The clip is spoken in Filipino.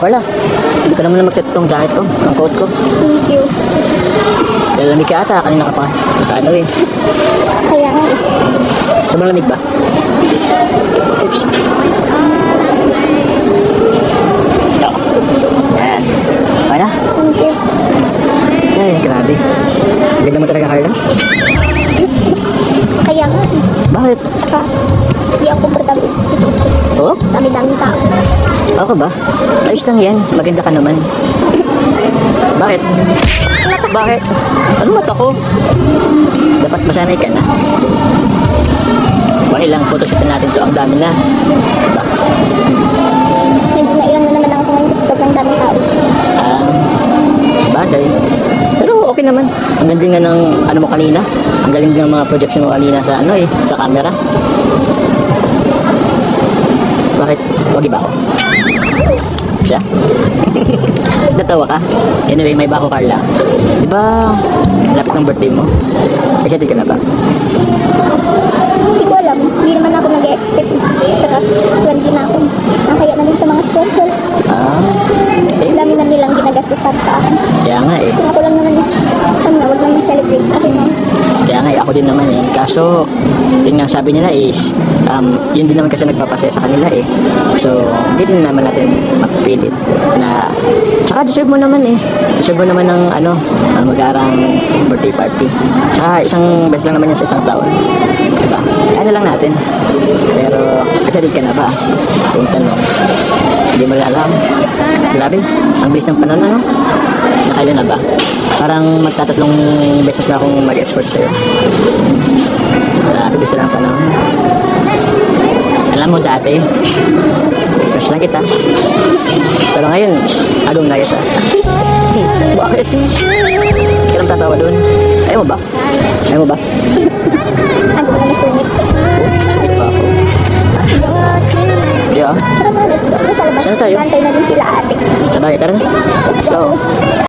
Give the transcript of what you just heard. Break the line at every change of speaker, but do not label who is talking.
Carla, hindi ka naman na mag-set itong jacket ko, ang coat ko.
Thank you.
Lalamig ka ata, kanina ka pa. Ano eh.
Kaya nga eh.
Sobrang lamig ba? Oops. Ito. Yan. Okay na?
Thank you.
Ay, grabe. Ganda mo talaga, Carla.
Kaya nga eh.
Bakit?
Saka, hindi ako komportable sa suit ko.
Oo?
Dami-daming tao.
Ako ba? Ayos lang yan. Maganda ka naman. Bakit? Bakit? Ano mata ko? Dapat masanay ka na. Baka ilang photoshoot natin to. Ang dami na. Diba?
Medyo nailang na naman ako ngayon kasi sobrang daming tao.
Bagay. Pero okay naman. Ang galing nga ng ano mo kanina. Ang galing ng mga projection mo kanina sa ano eh, sa camera. Bakit? Wagi ba ako? Siya? Natawa ka? Anyway, may bako, Carla. Diba, lapit ng birthday mo? Excited ka na ba?
Hindi ko alam. Hindi naman ako nag-expect. Tsaka, 20 na ako. Nakaya na din sa mga sponsor.
Okay.
Ang dami na nilang ginagastos para sa akin.
Kaya nga eh.
Kung ako lang naman is, ano na, wag lang celebrate. Okay na.
Kaya nga eh, ako din naman eh. Kaso, yun nga sabi nila is, yun din naman kasi nagpapasaya sa kanila eh. So, hindi din naman natin mapipilit na, tsaka deserve mo naman eh. Deserve mo naman ng ano, mag-arang birthday party. Tsaka isang beses lang naman yan sa isang taon. Diba? Ano lang natin. Pero, excited ka na ba? Kung tanong, hindi mo na alam. Grabe, ang bilis ng panahon ano? Nakailan na ba? Parang magtatatlong beses na akong mag-escort sa'yo. Grabe, bilis na ang panahon. Alam mo dati, crush lang kita. Pero ngayon, agong na kita. Bakit? Kailan tatawa doon? Ayaw mo ba? Ayaw mo ba?
Ano ko na nasungit.
Sumit pa ako. Hindi ah.
Tara na, let's go. Sa labas.
Saan tayo?
Bantay na din sila ate.
Sabay, tara na. Let's go.